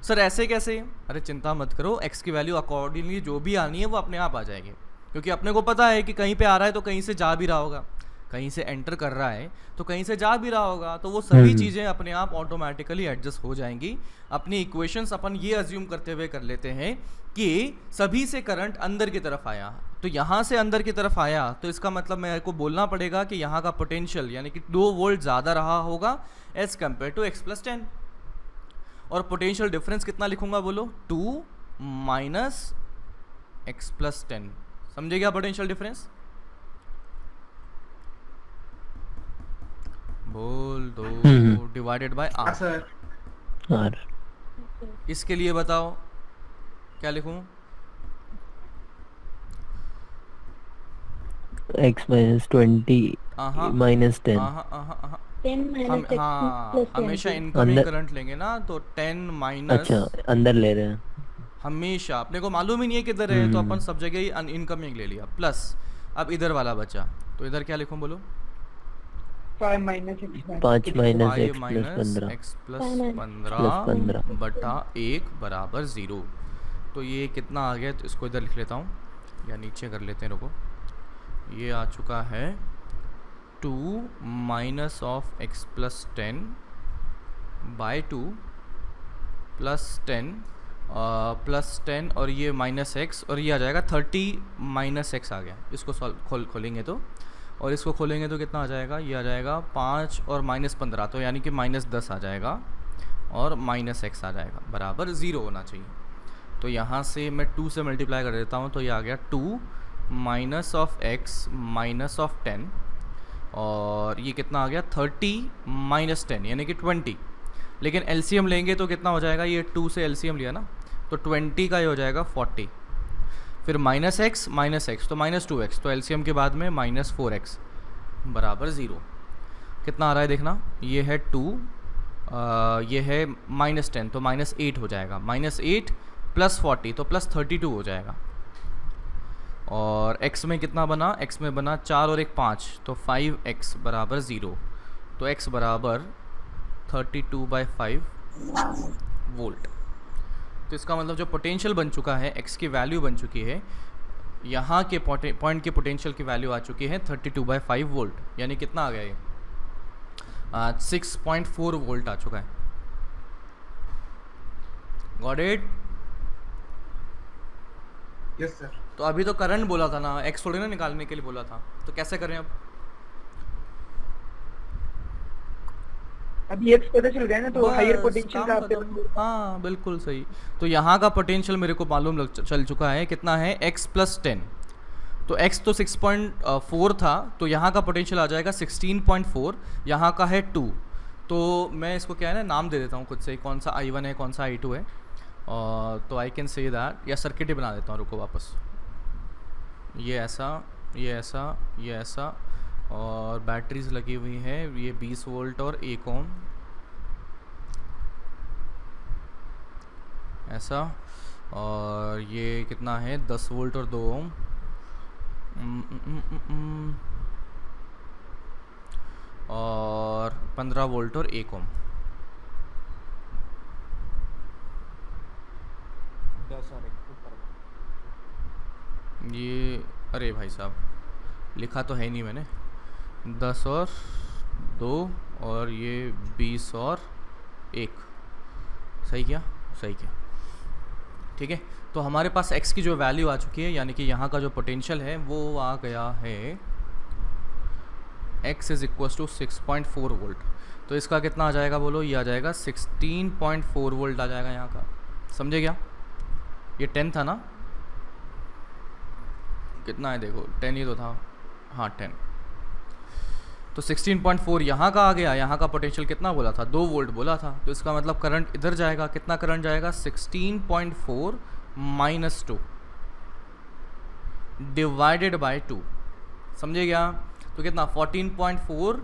सर ऐसे कैसे? अरे चिंता मत करो, x की वैल्यू अकॉर्डिंगली जो भी आनी है वो अपने आप आ जाएगी, क्योंकि अपने को पता है कि कहीं पे आ रहा है तो कहीं से जा भी रहा होगा, कहीं से एंटर कर रहा है तो कहीं से जा भी रहा होगा, तो वो सभी चीज़ें अपने आप ऑटोमेटिकली एडजस्ट हो जाएंगी। अपनी इक्वेशंस अपन ये अज्यूम करते हुए कर लेते हैं कि सभी से करंट अंदर की तरफ आया, तो यहाँ से अंदर की तरफ आया, तो इसका मतलब मेरे को बोलना पड़ेगा कि यहाँ का पोटेंशियल यानी कि 2 वोल्ट ज़्यादा रहा होगा as compare to x plus 10। और पोटेंशियल डिफरेंस कितना लिखूंगा बोलो? 2 माइनस x प्लस 10। समझे क्या पोटेंशियल डिफरेंस? बोल दो, डिवाइडेड बाय r। इसके लिए बताओ क्या लिखूं? x minus 20 minus 10। 10 minus x plus हमेशा इनकमिंग करंट लेंगे ना, तो 10 माइनस, अच्छा अंदर ले रहे हैं हमेशा, अपने को मालूम ही नहीं है किधर है, तो अपन सब जगह ही इनकमिंग ले लिया, प्लस अब इधर वाला बचा, तो इधर क्या लिखूं बोलो? 5 माइनस x प्लस 15 बटा 1 बराबर 0। तो ये कितना आ गया? तो इसको इधर लिख लेता हूँ या नीचे कर लेते हैं, रुको। ये आ चुका है 2 minus of x plus 10 by 2 plus 10 और ये माइनस x, और ये आ जाएगा 30 माइनस x आ गया। इसको खोलेंगे तो, और इसको खोलेंगे तो कितना आ जाएगा? ये आ जाएगा 5 और माइनस 15, तो यानी कि माइनस 10 आ जाएगा और माइनस x आ जाएगा, बराबर 0 होना चाहिए। तो यहाँ से मैं 2 से मल्टीप्लाई कर देता हूँ, तो ये आ गया 2 minus of x minus of 10, और ये कितना आ गया? 30 माइनस 10 यानी कि 20। लेकिन एलसीएम लेंगे तो कितना हो जाएगा? ये 2 से एलसीएम लिया ना, तो 20 का ये हो जाएगा 40, फिर -x तो -2x, तो एलसीएम के बाद में -4x बराबर 0। कितना आ रहा है देखना, ये है 2, ये है -10 तो -8 हो जाएगा, -8 + 40 तो +32 हो जाएगा। और x में कितना बना, x में बना 4 और 1 5 तो 5x बराबर 0। तो x बराबर 32/5 वोल्ट। तो इसका मतलब जो पोटेंशियल बन चुका है, x की वैल्यू बन चुकी है, यहाँ के पॉइंट के पोटेंशियल की वैल्यू आ चुकी है 32/5 वोल्ट। यानी कितना आ गया ये 6.4 वोल्ट आ चुका है। Got it? Yes sir. तो अभी तो करंट बोला था ना, एक्स थोड़ी ना निकालने के लिए बोला था, तो कैसे करें अब? अभी एक्स पता चल गया ना, तो हायर पोटेंशियल का आपके हाँ बिल्कुल सही। तो यहाँ का पोटेंशियल मेरे को मालूम चल चुका है, कितना है x + 10। तो x तो 6.4 था, तो यहाँ का पोटेंशियल आ जाएगा 16.4, यहाँ का है 2। तो मैं इसको क्या है ना नाम दे देता हूँ खुद से, कौन सा I1 है कौन सा I2 है। तो आई कैन से दैट, या सर्किट ही बना देता हूँ, रुको वापस। ये ऐसा, ये ऐसा, ये ऐसा, और बैटरीज लगी हुई है, ये 20 वोल्ट और 1 ओम ऐसा, और ये कितना है 10 वोल्ट और 2 ओम, और 15 वोल्ट और 1 ओम। ये अरे भाई साहब लिखा तो है नहीं मैंने, 10 और 2 और ये 20 और 1, सही क्या? सही क्या? ठीक है। तो हमारे पास x की जो वैल्यू आ चुकी है, यानी कि यहाँ का जो पोटेंशियल है वो आ गया है x = 6.4 वोल्ट। तो इसका कितना आ जाएगा बोलो? ये आ जाएगा 16.4 वोल्ट आ जाएगा यहाँ का। समझे क्या? ये 10 था ना, कितना है देखो, 10 ही तो था, हाँ 10। तो 16.4 यहाँ का आ गया। यहाँ का पोटेंशियल कितना बोला था? 2 वोल्ट बोला था। तो इसका मतलब करंट इधर जाएगा, कितना करंट जाएगा? 16.4 - 2 डिवाइडेड बाय 2। समझे क्या? तो कितना 14.4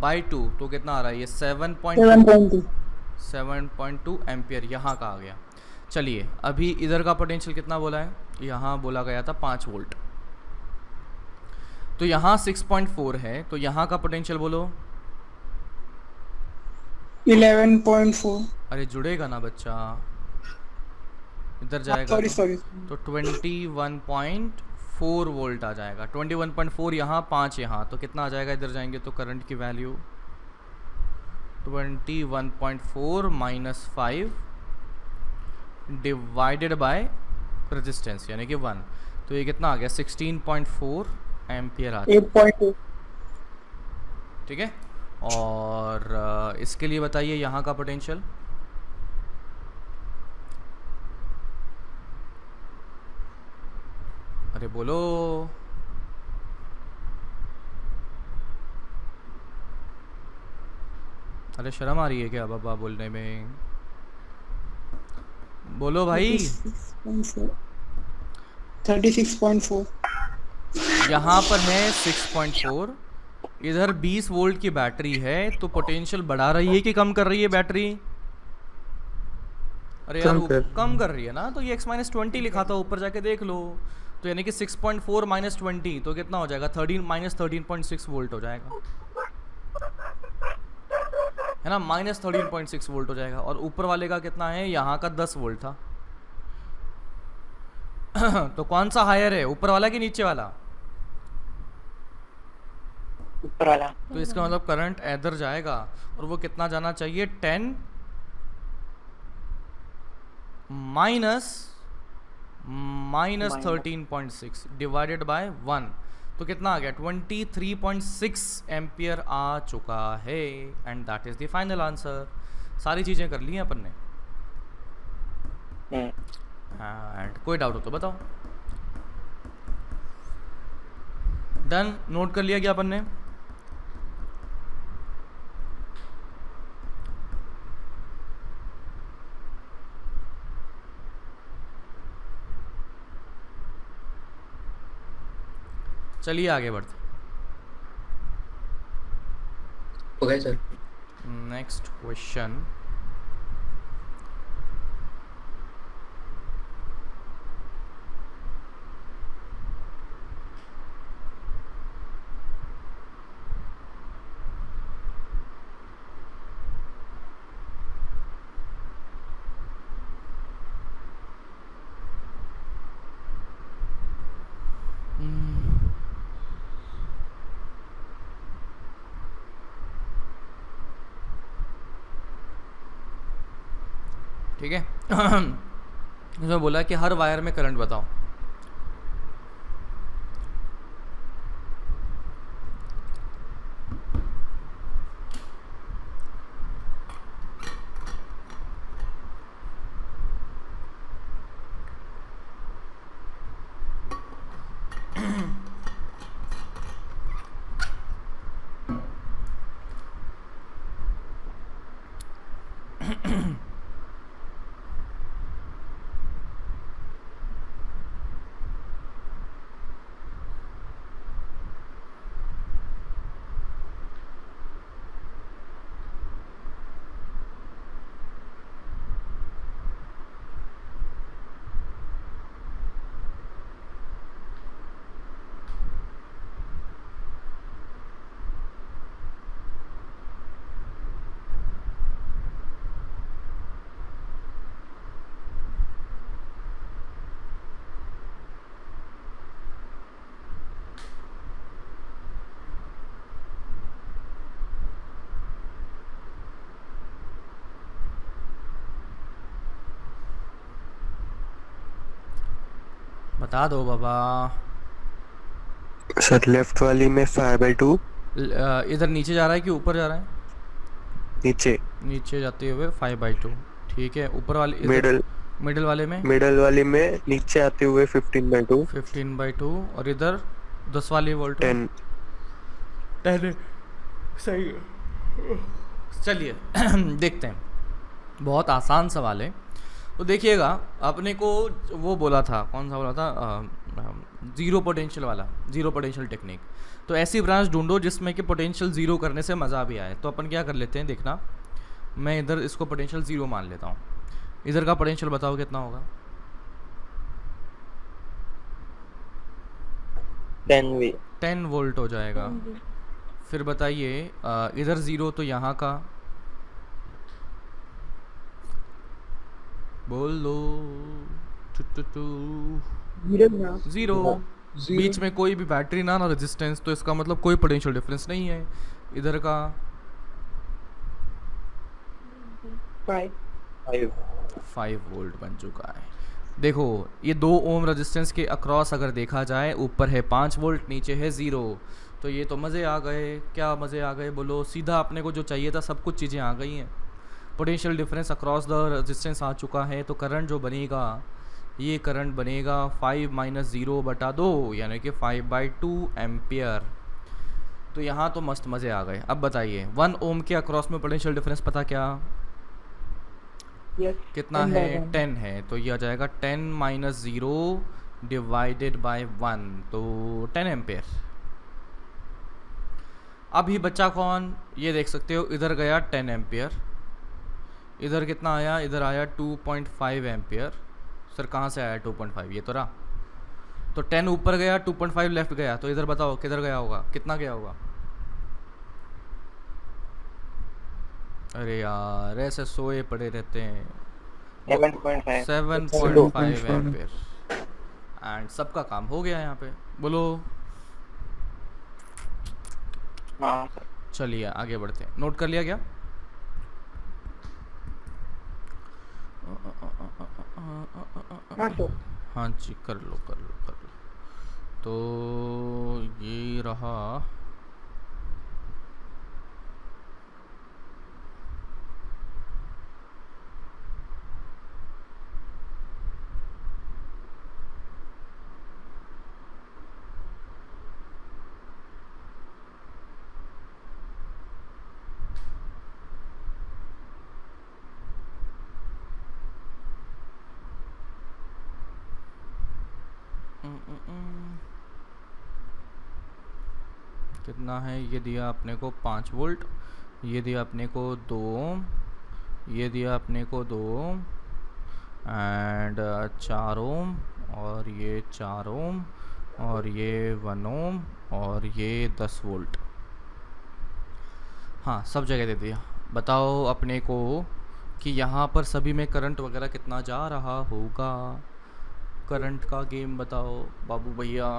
बाय 2 तो कितना आ रहा है? ये 7.2 एम्पियर यहाँ का आ गया। चलिए अभी इधर का पोटेंशियल कितना बोला है? यहाँ बोला गया था 5 वोल्ट। तो यहाँ 6.4 है, तो यहाँ का पोटेंशियल बोलो 11.4। अरे जुड़ेगा ना बच्चा, इधर जाएगा सॉरी तो 21.4 वोल्ट आ जाएगा। 21.4 यहाँ, 5 यहाँ, तो कितना आ जाएगा? इधर जाएंगे तो करंट की वैल्यू 21.4 - 5 डिवाइडेड बाय रेजिस्टेंस यानी कि 1। तो ये कितना आ गया? 16.4 एम्पियर आ गया। 8.2। ठीक है। और इसके लिए बताइए यहाँ का पोटेंशियल। अरे बोलो, अरे शर्म आ रही है क्या बाबा बोलने में? बोलो भाई। 36.4। यहाँ पर है 6.4, इधर 20 वोल्ट की बैटरी है, तो पोटेंशियल बढ़ा रही है कि कम कर रही है बैटरी? अरे यार कम कर रही है ना, तो ये x - 20 लिखा था, ऊपर जाके देख लो। तो यानी कि 6.4 - 20 तो कितना हो जाएगा? 13 - 13.6 वोल्ट हो जाएगा, है ना? -13.6 वोल्ट हो जाएगा। और ऊपर वाले का कितना है? यहाँ का 10 वोल्ट था। तो कौन सा हायर है, ऊपर वाला कि नीचे वाला? ऊपर वाला। तो इसका मतलब करंट इधर जाएगा, और वो कितना जाना चाहिए? 10 - 13.6 डिवाइडेड बाय 1। तो कितना आ गया? 23.6 एम्पियर आ चुका है। And that is the final answer. सारी चीज़ें कर ली हैं अपन ने। एंड कोई डाउट हो तो बताओ। डन, नोट कर लिया क्या अपन ने? चलिए आगे बढ़ते। Okay sir. Next question. ठीक है। इसमें बोला कि हर वायर में करंट बताओ। बता दो बाबा। सर लेफ्ट वाली में 5/2 इधर नीचे जा रहा है कि ऊपर जा रहा है? नीचे। नीचे जाते हुए 5/2। ठीक है। ऊपर वाले मिडल मिडल वाले में मिडल वाली में नीचे आते हुए 15/2 15/2 और इधर 10 वाली वोल्ट 10। 10 सही है। चलिए देखते हैं। बहुत आसान सवाल है। तो देखिएगा, आपने को वो बोला था, कौन सा बोला था, ज़ीरो पोटेंशियल वाला, ज़ीरो पोटेंशियल टेक्निक। तो ऐसी ब्रांच ढूंढो जिसमें कि पोटेंशियल ज़ीरो करने से मज़ा भी आए। तो अपन क्या कर लेते हैं, देखना, मैं इधर इसको पोटेंशियल ज़ीरो मान लेता हूँ। इधर का पोटेंशियल बताओ कितना होगा? 10 वोल्ट हो जाएगा। फिर बताइए इधर ज़ीरो, तो यहाँ का बोल लो। ज़ीरो। बीच में कोई भी बैटरी ना रेजिस्टेंस, तो इसका मतलब कोई पोटेंशियल डिफरेंस नहीं है। इधर का 5 वोल्ट बन चुका है। देखो, ये 2 ओम रेजिस्टेंस के अक्रॉस अगर देखा जाए, ऊपर है 5 वोल्ट, नीचे है 0। तो ये तो मज़े आ गए। क्या मज़े आ गए बोलो? सीधा अपने को जो चाहिए था सब कुछ चीज़ें आ गई हैं। Potential difference across the resistance आ चुका है। तो करंट जो बनेगा, ये करंट बनेगा 5 - 0/2, यानी कि 5/2 एम्पियर। तो यहाँ तो मस्त मज़े आ गए। अब बताइए 1 ओम के अक्रॉस में पोटेंशियल डिफरेंस पता क्या कितना है? 10 है। तो ये आ जाएगा 10 - 0 डिवाइडेड बाय 1, तो 10 एम्पियर। अभी बच्चा कौन, ये देख सकते हो, इधर गया 10 एम्पियर, इधर कितना आया? इधर आया 2.5 एम्पियर। सर कहाँ से आया 2.5? ये तो रहा। तो 10 ऊपर गया, 2.5 लेफ्ट गया। तो इधर बताओ किधर गया होगा, कितना गया होगा? अरे यार, ऐसे सोए पड़े रहते हैं। 7.5 एम्पियर। एंड सबका काम हो गया यहाँ पे। बोलो। चलिए आगे बढ़ते हैं। नोट कर लिया क्या? हाँ जी, कर लो कर लो कर लो। तो ये रहा कितना है, ये दिया अपने को 5 वोल्ट, ये दिया अपने को 2 ओम, ये दिया अपने को 2 ओम एंड 4 ओम, और ये 4 ओम, और ये 1 ओम, और ये 10 वोल्ट। हाँ, सब जगह दे दिया। बताओ अपने को कि यहाँ पर सभी में करंट वगैरह कितना जा रहा होगा। करंट का गेम बताओ बाबू भैया।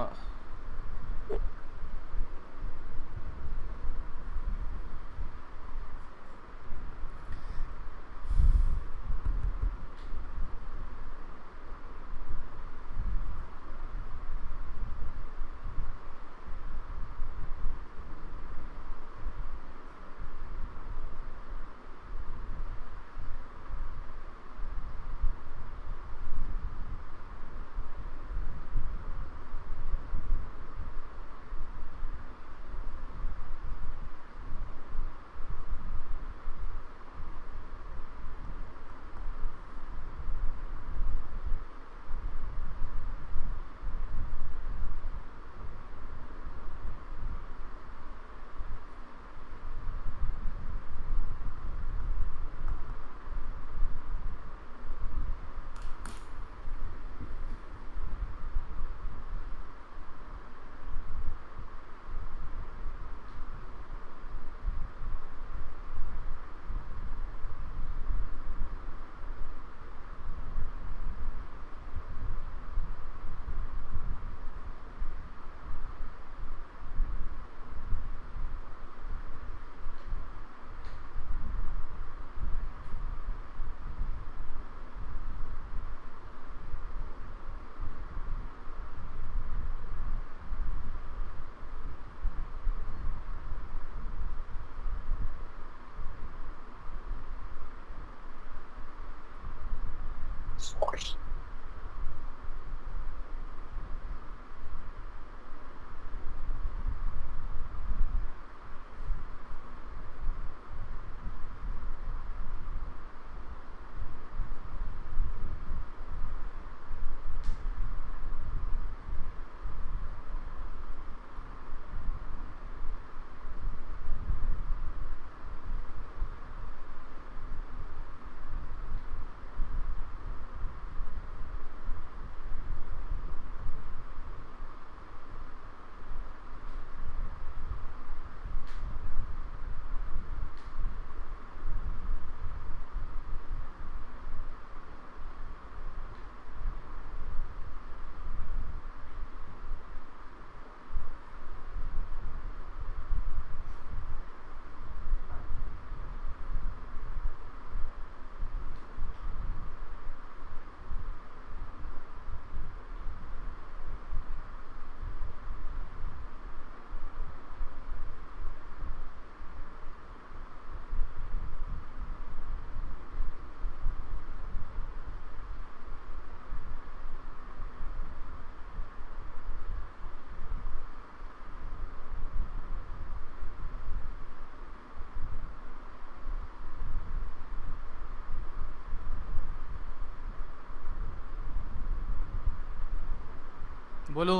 बोलो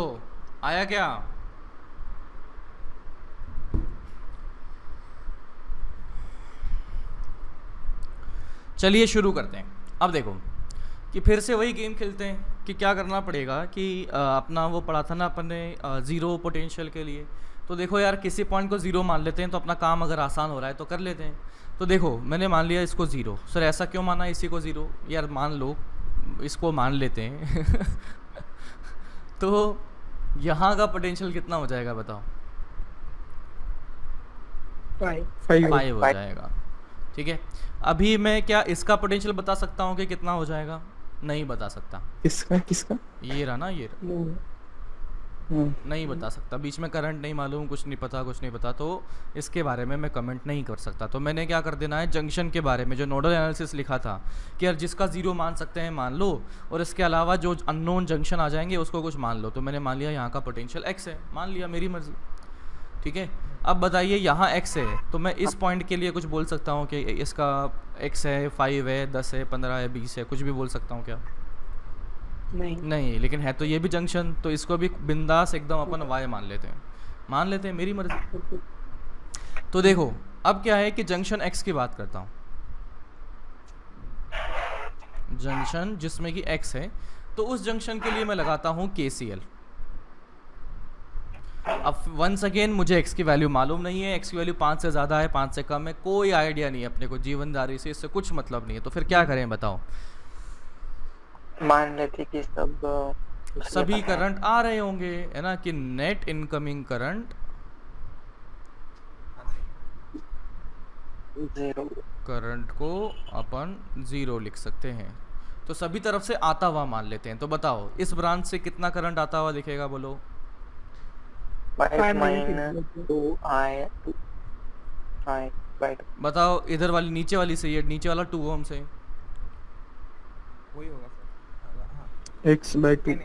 आया क्या? चलिए शुरू करते हैं। अब देखो कि फिर से वही गेम खेलते हैं कि क्या करना पड़ेगा कि अपना वो पढ़ा था ना अपन ने ज़ीरो पोटेंशियल के लिए। तो देखो यार, किसी पॉइंट को ज़ीरो मान लेते हैं तो अपना काम अगर आसान हो रहा है तो कर लेते हैं। तो देखो मैंने मान लिया इसको ज़ीरो। सर ऐसा क्यों माना इसी को ज़ीरो? यार मान लो इसको मान लेते हैं तो यहाँ का पोटेंशियल कितना हो जाएगा बताओ? 5 हो जाएगा। ठीक है, अभी मैं क्या इसका पोटेंशियल बता सकता हूँ कि कितना हो जाएगा? नहीं बता सकता। किसका किसका? ये रहा ना, ये रहा। नहीं बता सकता, बीच में करंट नहीं मालूम, कुछ नहीं पता, तो इसके बारे में मैं कमेंट नहीं कर सकता। तो मैंने क्या कर देना है, जंक्शन के बारे में जो नोडल एनालिसिस लिखा था कि यार जिसका ज़ीरो मान सकते हैं मान लो, और इसके अलावा जो अननोन जंक्शन आ जाएंगे उसको कुछ मान लो। तो मैंने मान लिया यहाँ का पोटेंशियल x है, मान लिया, मेरी मर्जी। ठीक है, अब बताइए यहाँ x है तो मैं इस पॉइंट के लिए कुछ बोल सकता हूँ कि इसका x है, 5 है, 10 है, 15 है, 20 है, कुछ भी बोल सकता हूँ क्या? नहीं, लेकिन है तो ये भी जंक्शन, तो इसको भी बिंदास एकदम अपन y मान लेते हैं। मान लेते हैं, मेरी मर्जी। तो देखो अब क्या है कि जंक्शन एक्स की बात करता हूँ, जंक्शन जिसमें कि एक्स है, तो उस जंक्शन के लिए मैं लगाता हूँ KCL। अब वंस अगेन मुझे x की वैल्यू मालूम नहीं है, x की वैल्यू 5 से ज़्यादा है 5 से कम है, कोई आइडिया नहीं है अपने को, जीवनदारी से इससे कुछ मतलब नहीं है, तो फिर क्या करें बताओ। मान लेते कि सब सभी करंट आ रहे होंगे, है ना, कि नेट इनकमिंग करंट 0 करंट को अपन 0 लिख सकते हैं, तो सभी तरफ से आता हुआ मान लेते हैं। तो बताओ इस ब्रांच से कितना करंट आता हुआ दिखेगा, बोलो। 5 minus 2i 2 बताओ इधर वाली नीचे वाली से, ये नीचे वाला 2 ओम से वही होगा सर। x by 2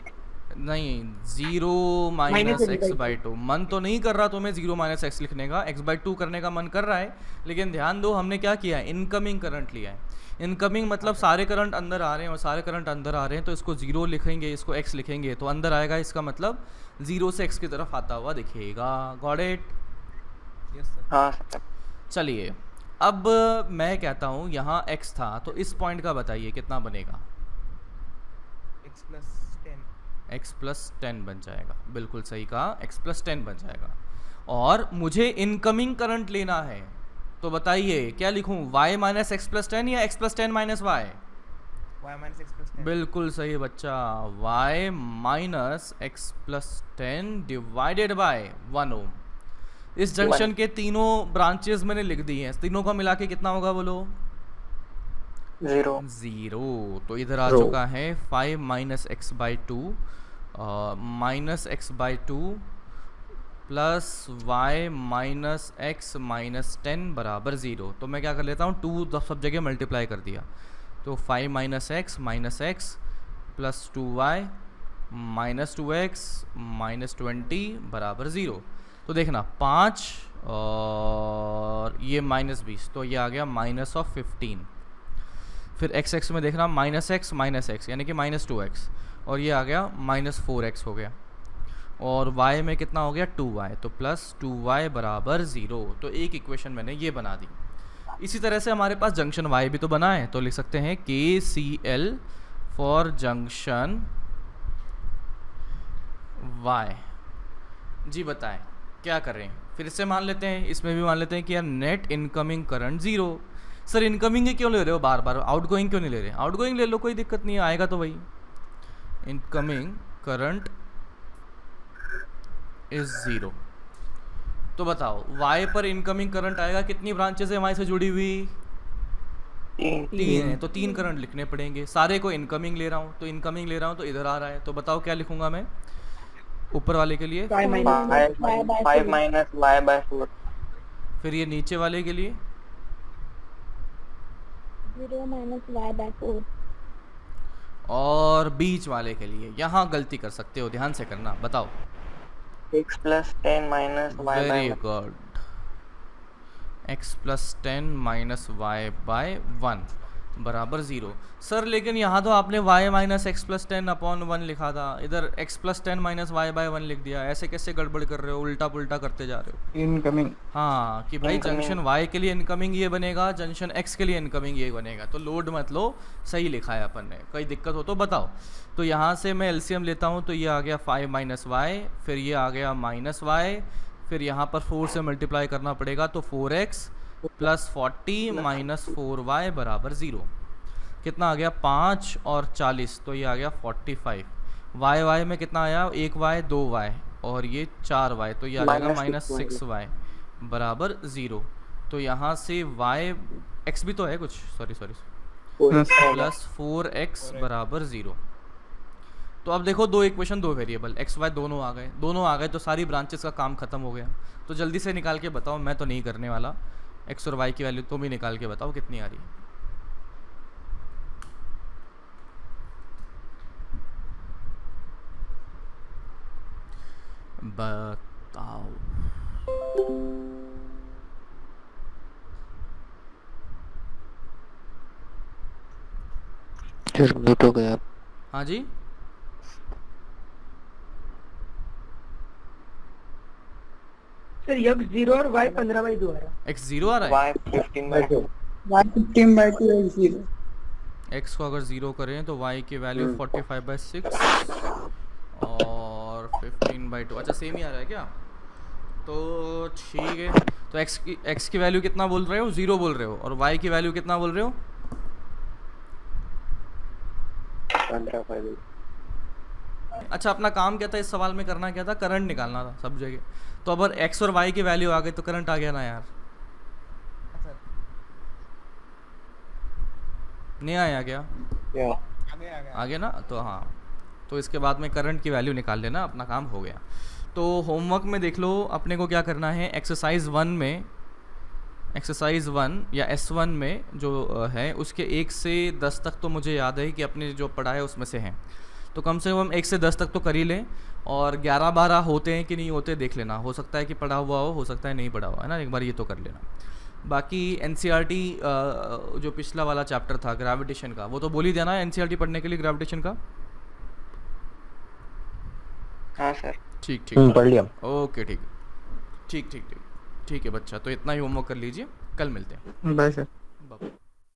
नहीं, 0 माइनस एक्स बाई 2 मन तो नहीं कर रहा तुम्हें 0 माइनस एक्स लिखने का, x बाई 2 करने का मन कर रहा है, लेकिन ध्यान दो हमने क्या किया है, इनकमिंग करंट लिया है। इनकमिंग मतलब सारे करंट अंदर आ रहे हैं और सारे करंट अंदर आ रहे हैं, तो इसको 0 लिखेंगे, इसको x लिखेंगे, तो अंदर आएगा, इसका मतलब 0 से x की तरफ आता हुआ दिखेगा। Got it? Yes sir. हाँ सर। चलिए अब मैं कहता हूँ यहाँ x था, तो इस पॉइंट का बताइए कितना बनेगा। x plus 10। x प्लस 10 बन जाएगा, बिल्कुल सही कहा, x प्लस 10 बन जाएगा। और मुझे इनकमिंग करंट लेना है, तो बताइए क्या लिखूं, y माइनस एक्स प्लस 10 या x plus 10 minus y? y minus x plus 10। बिल्कुल सही बच्चा, y minus x plus 10 divided by 1 ohm. इस जंक्शन के तीनों ब्रांचेस मैंने लिख दी हैं, तीनों का मिला के कितना होगा बोलो? 0। तो इधर आ चुका है 5 minus x by 2 minus x by 2 plus y minus x minus 10 बराबर 0। तो मैं क्या कर लेता हूँ, 2 सब जगह मल्टीप्लाई कर दिया, तो 5 minus x plus 2y minus 2x minus 20 बराबर 0। तो देखना 5 और ये माइनस 20, तो ये आ गया माइनस ऑफ 15। फिर x में देखना माइनस एक्स यानी कि माइनस 2x, और ये आ गया माइनस 4x हो गया, और y में कितना हो गया 2y, तो प्लस 2y बराबर 0। तो एक इक्वेशन मैंने ये बना दी। इसी तरह से हमारे पास जंक्शन y भी तो बना है, तो लिख सकते हैं KCL फॉर जंक्शन y। जी बताएं क्या करें, फिर से मान लेते हैं, इसमें भी मान लेते हैं कि यार net incoming current 0। Sir incoming ही क्यों ले रहे हो बार बार, आउटगोइंग क्यों नहीं ले रहे? आउटगोइंग ले लो, कोई दिक्कत नहीं है, आएगा तो वही। Incoming current is 0। तो बताओ y पर इनकमिंग करंट आएगा, कितनी ब्रांचेस है y से जुड़ी हुई? 3 है, तो 3 करंट लिखने पड़ेंगे। सारे को इनकमिंग ले रहा हूँ, तो इनकमिंग ले रहा हूँ तो इधर आ रहा है, तो बताओ क्या लिखूंगा मैं ऊपर वाले के लिए? 5 माइनस y बाय 4। फिर ये नीचे वाले के लिए 0 माइनस y बाय 4। और बीच वाले के लिए यहाँ गलती कर सकते हो, ध्यान से करना, बताओ। x plus 10 minus y by very good, x plus 10 minus y by 1 बराबर 0। सर लेकिन यहाँ तो आपने y minus x plus 10 upon 1 लिखा था, इधर x plus 10 minus y by 1 लिख दिया, ऐसे कैसे गड़बड़ कर रहे हो, उल्टा पुल्टा करते जा रहे हो। इनकमिंग। हाँ कि भाई जंक्शन y के लिए इनकमिंग ये बनेगा, जंक्शन x के लिए इनकमिंग ये बनेगा, तो लोड मत लो, सही लिखा है अपन ने, कोई दिक्कत हो तो बताओ। तो यहाँ से मैं एलसीएम लेता हूँ, तो ये आ गया 5 माइनस वाई, फिर ये आ गया माइनस वाई, फिर यहाँ पर 4 से मल्टीप्लाई करना पड़ेगा, तो 4x प्लस 40 माइनस 4y बराबर 0। कितना आ गया 5 और 40, तो ये आ गया 45। y में कितना आया, 1y 2y और ये 4y, तो ये आ जाएगा माइनस 6y बराबर 0। तो यहाँ से y x भी तो है कुछ, सॉरी प्लस 4x बराबर 0। तो अब देखो दो इक्वेशन, दो वेरिएबल x y दोनों आ गए, तो सारी ब्रांचेस का काम खत्म हो गया। तो जल्दी से निकाल के बताओ, मैं तो नहीं करने वाला, x और y की वैल्यू तुम ही निकाल के बताओ कितनी आ रही है। बताओ। म्यूट हो गया। हाँ जी, सर 1 2 3 सर x 0 और y 15/2 आ रहा है। x 0 आ रहा है, y 15/2 y 15/2 x 0 x को अगर 0 करें तो y की वैल्यू 45/6 और 15/2, अच्छा सेम ही आ रहा है क्या? तो ठीक है, तो x की वैल्यू कितना बोल रहे हो? 0 बोल रहे हो, और y की वैल्यू कितना बोल रहे हो? 15/2। अच्छा, अपना काम क्या था इस सवाल में, करना क्या था? करंट निकालना था सब जगह। तो अगर x और y की वैल्यू आ गई तो करंट आ गया ना यार, सर नहीं आया क्या? आ गया ना, तो हाँ, तो इसके बाद में करंट की वैल्यू निकाल लेना, अपना काम हो गया। तो होमवर्क में देख लो अपने को क्या करना है। एक्सरसाइज 1 या S1 में जो है उसके 1 से 10 तक तो मुझे याद है कि अपने जो पढ़ा है उसमें से हैं, तो कम से कम 1 से 10 तक तो कर ही लें, और 11-12 होते हैं कि नहीं होते देख लेना, हो सकता है कि पढ़ा हुआ हो सकता है नहीं पढ़ा हुआ है ना, एक बार ये तो कर लेना। बाकी NCERT जो पिछला वाला चैप्टर था ग्रेविटेशन का, वो तो बोल ही देना है NCERT पढ़ने के लिए ग्रेविटेशन का। हाँ सर। ठीक पढ़ लिया। ओके, ठीक है बच्चा, तो इतना ही होमवर्क कर लीजिए, कल मिलते हैं। Bye sir. बाय।